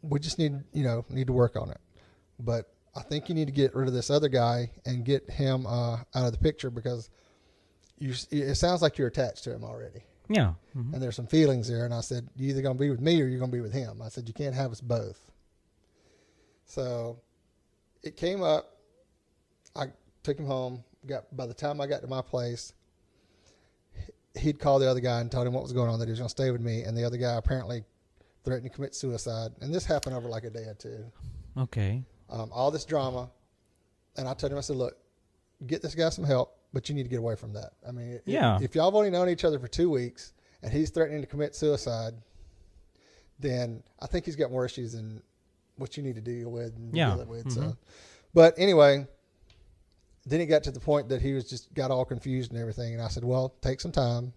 we just need to work on it. But I think you need to get rid of this other guy and get him out of the picture because it sounds like you're attached to him already. Yeah. Mm-hmm. And there's some feelings there. And I said, you're either going to be with me or you're going to be with him. I said, you can't have us both. So it came up. I took him home. By the time I got to my place, he'd called the other guy and told him what was going on, that he was going to stay with me. And the other guy apparently threatened to commit suicide. And this happened over like a day or two. Okay. All this drama. And I told him, I said, look, get this guy some help, but you need to get away from that. I mean, if y'all have only known each other for 2 weeks and he's threatening to commit suicide, then I think he's got more issues than what you need to deal with and deal with. Mm-hmm. So, but anyway, then it got to the point that he was just got all confused and everything. And I said, well, take some time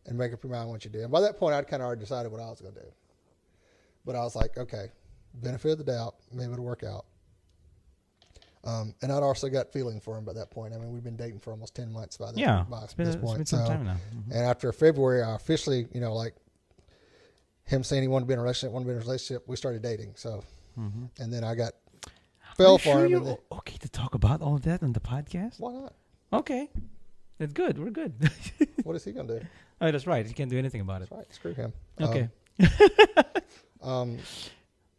and make up your mind what you do. And by that point, I'd kind of already decided what I was going to do. But I was like, okay, benefit of the doubt, maybe it'll work out. And I'd also got feeling for him by that point. I mean, we've been dating for almost 10 months by this point. It's been some time now. Mm-hmm. And after February, I officially, like him saying he wanted to be in a relationship, we started dating. So, and then I fell for him. You're okay to talk about all of that on the podcast? Why not? Okay. That's good. We're good. What is he going to do? Oh, that's right. He can't do anything about it. That's right. Screw him. Okay.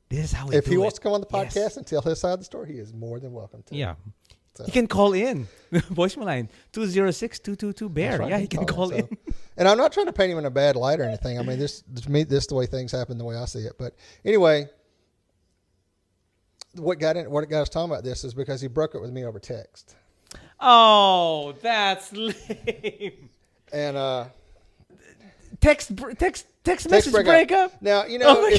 This is how we if he wants to come on the podcast and tell his side of the story, he is more than welcome to. Yeah. So. He can call in. Voicemail line 206-222-BEAR. Right, yeah, he can call in. And I'm not trying to paint him in a bad light or anything. I mean, this is the way things happen, the way I see it. But anyway, what got us talking about this is because he broke up with me over text. Oh, that's lame. And text message breakup. Now, if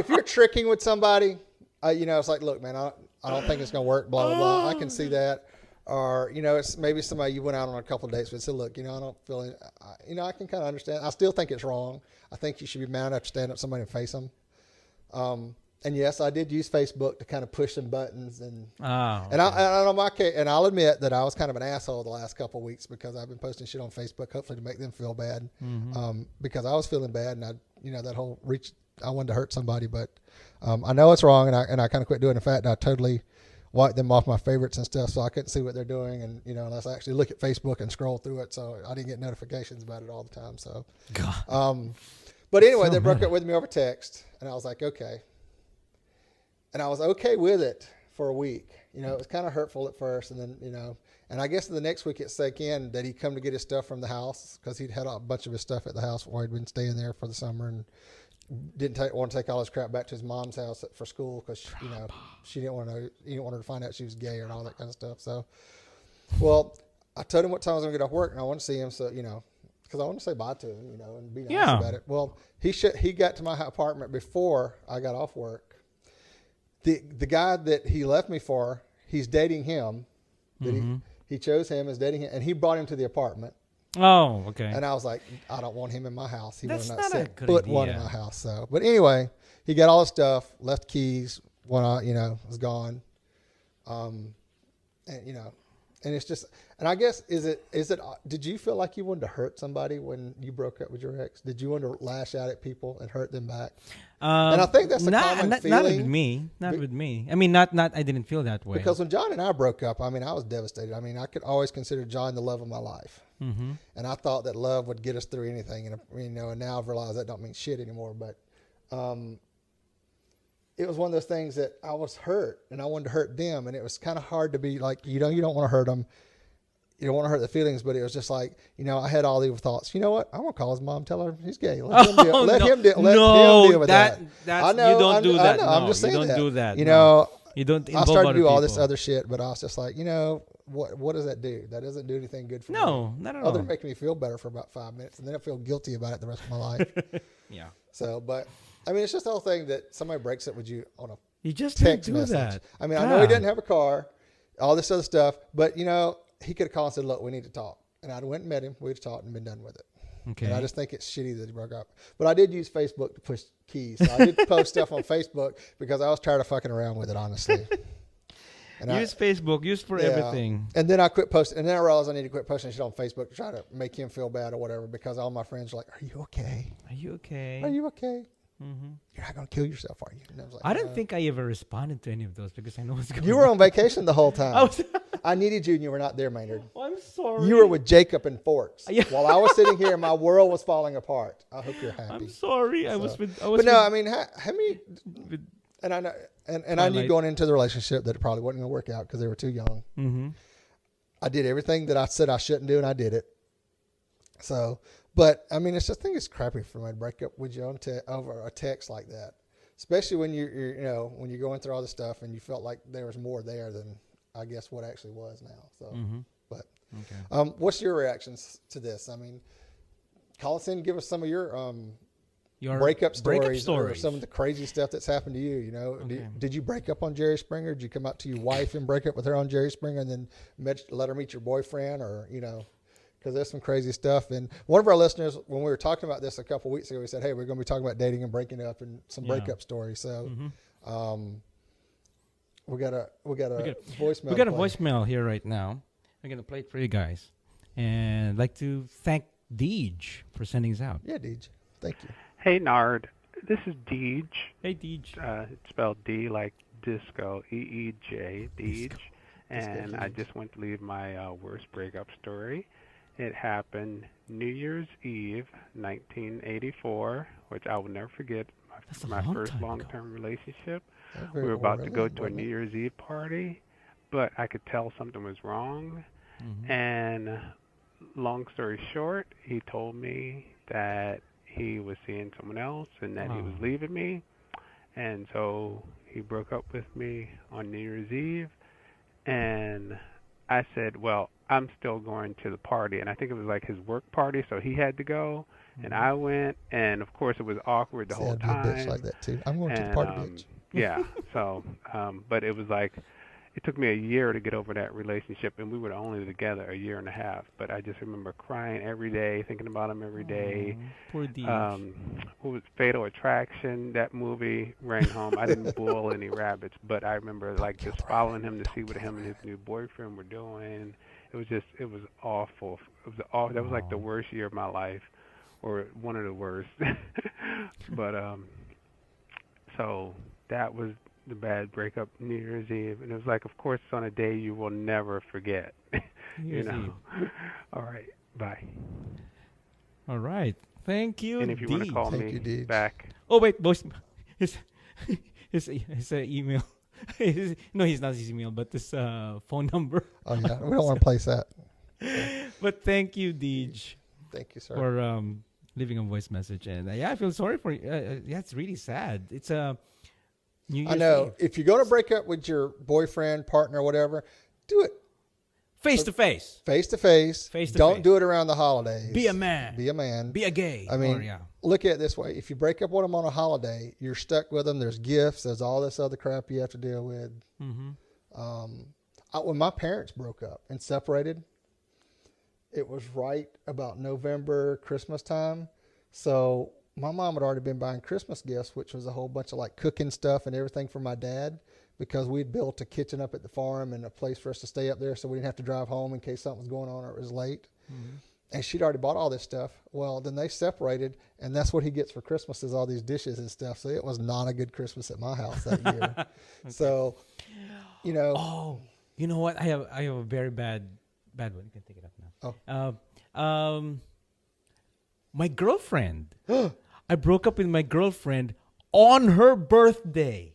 you're tricking with somebody, it's like, look, man, I don't think it's going to work, blah, blah, blah. I can see that. Or, it's maybe somebody you went out on a couple of dates with, said, look, I don't feel it. I can kind of understand. I still think it's wrong. I think you should be man enough to stand up to somebody and face them. And yes, I did use Facebook to kind of push some buttons, and on my case, and I'll admit that I was kind of an asshole the last couple of weeks because I've been posting shit on Facebook, hopefully to make them feel bad, because I was feeling bad, and that whole reach, I wanted to hurt somebody, but I know it's wrong, and I kind of quit doing it. In fact, I totally wiped them off my favorites and stuff, so I couldn't see what they're doing, and unless I actually look at Facebook and scroll through it, so I didn't get notifications about it all the time. So, but anyway, they broke up with me over text, and I was like, okay. And I was okay with it for a week. It was kind of hurtful at first. And then, and I guess the next week it sank in that he'd come to get his stuff from the house because he'd had a bunch of his stuff at the house where he'd been staying there for the summer and didn't want to take all his crap back to his mom's house for school because, she didn't want to know, he didn't want her to find out she was gay and all that kind of stuff. So, well, I told him what time I was going to get off work and I wanted to see him. So, because I wanted to say bye to him, and be nice about it. Well, he got to my apartment before I got off work. The guy that he left me for, he's dating him. He chose him as dating him, and he brought him to the apartment. Oh, okay. And I was like, I don't want him in my house. He That's will not set a good foot idea. one in my house. So, but anyway, he got all his stuff, left keys when I, was gone. And it's just, and I guess, is it, did you feel like you wanted to hurt somebody when you broke up with your ex? Did you want to lash out at people and hurt them back? And I think that's a common feeling. Not with me. Not with me. I mean, not, I didn't feel that way. Because when John and I broke up, I mean, I was devastated. I mean, I could always consider John the love of my life. Mm-hmm. And I thought that love would get us through anything. And, and now I've realized that don't mean shit anymore. But, it was one of those things that I was hurt and I wanted to hurt them. And it was kind of hard to be like, you don't want to hurt them. You don't want to hurt the feelings, but it was just like, I had all these thoughts. You know what? I'm going to call his mom, tell her he's gay. Let him deal with that. I know. You don't do that. I know, I'm just saying you don't do that. You don't I started to do all this other shit, but I was just like, what does that do? That doesn't do anything good for me. No, not at all. Other than making me feel better for about 5 minutes, and then I feel guilty about it the rest of my life. Yeah. So, but I mean, it's just the whole thing that somebody breaks up with you on a you just text do message. That. I mean, I know he didn't have a car, all this other stuff, but he could have called and said, look, we need to talk. And I went and met him. We'd talked and been done with it. Okay. And I just think it's shitty that he broke up. But I did use Facebook to push keys. So I did post stuff on Facebook because I was tired of fucking around with it, honestly. And Facebook. Use for everything. And then I quit posting. And then I realized I need to quit posting shit on Facebook to try to make him feel bad or whatever because all my friends are like, are you okay? Are you okay? Are you okay? You're not going to kill yourself, are you? And I was like, I don't think I ever responded to any of those because I know what's going on. You were on vacation the whole time. I was I needed you and you were not there, Maynard. I'm sorry. You were with Jacob and Forks. Yeah. While I was sitting here and my world was falling apart. I hope you're happy. I'm sorry. I was but with, no, I mean, how many... with And I know, and I knew going into the relationship that it probably wasn't going to work out because they were too young. Mm-hmm. I did everything that I said I shouldn't do, and I did it. So, but I mean, I think it's crappy for me to break up with you over a text like that, especially when you're when you're going through all this stuff and you felt like there was more there than I guess what actually was now. So, but what's your reactions to this? I mean, call us in, give us some of your breakup stories or some of the crazy stuff that's happened to you. You know, did you break up on Jerry Springer? Did you come out to your wife and break up with her on Jerry Springer and then let her meet your boyfriend, or because there's some crazy stuff. And one of our listeners, when we were talking about this a couple of weeks ago, we said, hey, we're going to be talking about dating and breaking up and some breakup stories. So we got a voicemail. We got a voicemail here right now. We're going to play it for you guys. And I'd like to thank Deej for sending us out. Yeah, Deej. Thank you. Hey, Nard. This is Deej. Hey, Deej. It's spelled D like disco, E-E-J, Deej. And I just want to leave my worst breakup story. It happened New Year's Eve, 1984, which I will never forget. My first long-term relationship. We were about to go to a New Year's Eve party, but I could tell something was wrong. And long story short, he told me that he was seeing someone else and that he was leaving me. And so he broke up with me on New Year's Eve. And I said, well, I'm still going to the party. And I think it was like his work party, so he had to go. And I went, and of course it was awkward the whole time. I'd be a bitch like that too. I'm going to the party, bitch. Yeah. So, but it was like, it took me a year to get over that relationship, and we were only together a year and a half. But I just remember crying every day, thinking about him every day. Poor Deej. What was Fatal Attraction? That movie rang home. I didn't boil any rabbits, but I remember like just following him to see what him and his new boyfriend were doing. It was awful. That was like the worst year of my life, or one of the worst. But so that was the bad breakup New Year's Eve, and it was like, of course, it's on a day you will never forget. Eve. All right, bye. All right, thank you. And if you want to call me back. Oh wait, boys, his email. No, he's not his email, but this phone number. Oh yeah, we don't want to place that. But thank you, Deej. Thank you, sir, for leaving a voice message. And I feel sorry for you. Yeah, it's really sad. It's New Year's I know. Eve. If you're going to break up with your boyfriend, partner, whatever, do it face to face. Face to face. Don't do it around the holidays. Be a man. Be a man. Be a gay. I mean, look at it this way. If you break up with them on a holiday, you're stuck with them. There's gifts. There's all this other crap you have to deal with. When my parents broke up and separated, it was right about November, Christmas time. So my mom had already been buying Christmas gifts, which was a whole bunch of like cooking stuff and everything for my dad, because we'd built a kitchen up at the farm and a place for us to stay up there so we didn't have to drive home in case something was going on or it was late. And she'd already bought all this stuff. Well, then they separated, and that's what he gets for Christmas is all these dishes and stuff. So it was not a good Christmas at my house that year. Okay. So, Oh, you know what? I have a very bad one. You can take it up now. Oh. My girlfriend. I broke up with my girlfriend on her birthday.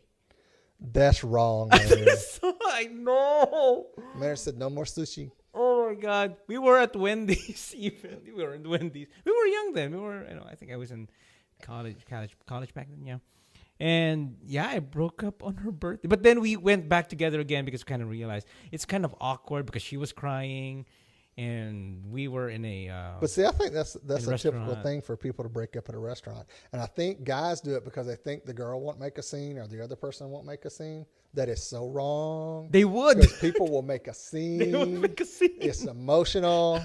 That's wrong, man. I know. Mary said no more sushi. Oh my God. We were at Wendy's even. We were in Wendy's. We were young then. I think I was in college back then, yeah. And yeah, I broke up on her birthday. But then we went back together again because we kind of realized it's kind of awkward because she was crying. And we were in a but see, I think that's a typical thing for people to break up at a restaurant. And I think guys do it because they think the girl won't make a scene or the other person won't make a scene. That is so wrong. They would. Because people will make a scene. They would make a scene. It's emotional.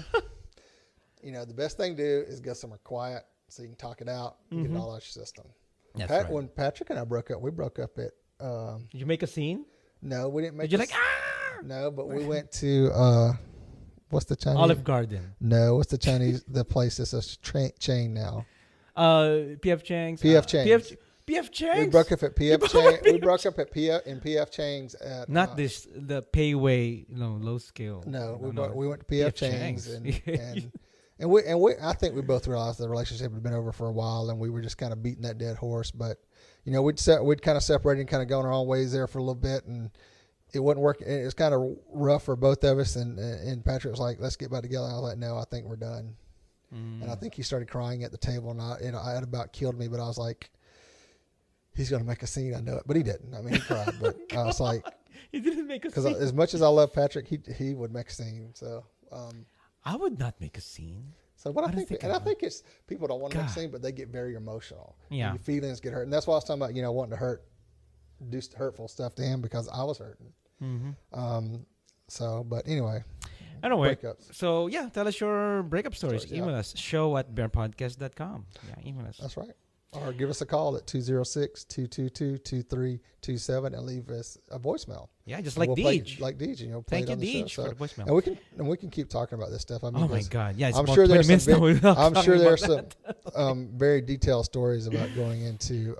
The best thing to do is get somewhere quiet so you can talk it out and get it all out of your system. That's right. When Patrick and I broke up, we broke up at... Did you make a scene? No, we didn't make Did you ah! No, but we went to... what's the Chinese? Olive Garden. No, what's the Chinese? The place is a chain now. P.F. Chang's. P.F. Chang's. PF Chang's. We broke up at PF Chang. We broke up at PF Chang's at Not the payway, low scale. No, we went to PF Chang's and we I think we both realized the relationship had been over for a while, and we were just kind of beating that dead horse. But we'd kind of separated and kind of gone our own ways there for a little bit, and it wasn't working. It was kind of rough for both of us. And Patrick was like, "Let's get back together." I was like, "No, I think we're done." And I think he started crying at the table, and I had about killed me. But I was like, "He's going to make a scene. I know it," but he didn't. I mean, he cried, but I was like, he didn't make a scene. Because as much as I love Patrick, he would make a scene. So. I would not make a scene. So what I think it's people don't want to make a scene, but they get very emotional. Yeah, your feelings get hurt, and that's why I was talking about wanting to do hurtful stuff to him because I was hurting. Mm-hmm. But anyway, breakups. So yeah, tell us your breakup stories. Email us show@bearpodcast.com. Yeah, email us. That's right. Or give us a call at 206-222-2327 and leave us a voicemail. Yeah, just like Deej. Like Deej, play Thank it on you, the Deej, show. for the voicemail. And we can keep talking about this stuff. I mean, oh my God, yeah, it's I'm about sure 20 minutes now. I'm sure there's some very detailed stories about going into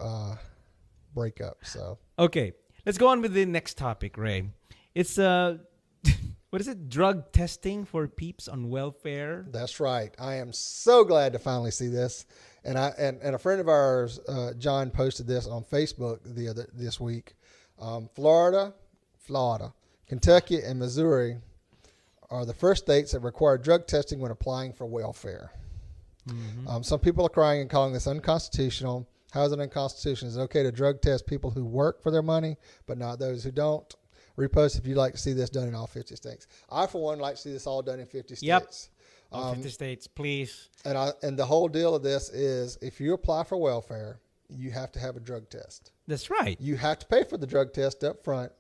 breakups. So okay, let's go on with the next topic, Ray. It's what is it? Drug testing for peeps on welfare. That's right. I am so glad to finally see this. And a friend of ours, John, posted this on Facebook this week. Florida, Kentucky, and Missouri are the first states that require drug testing when applying for welfare. Mm-hmm. Some people are crying and calling this unconstitutional. How is it unconstitutional? Is it okay to drug test people who work for their money, but not those who don't? Repost if you'd like to see this done in all 50 states. I, for one, like to see this all done in 50 states. Yep. 50 states, please. And the whole deal of this is if you apply for welfare, you have to have a drug test. That's right. You have to pay for the drug test up front,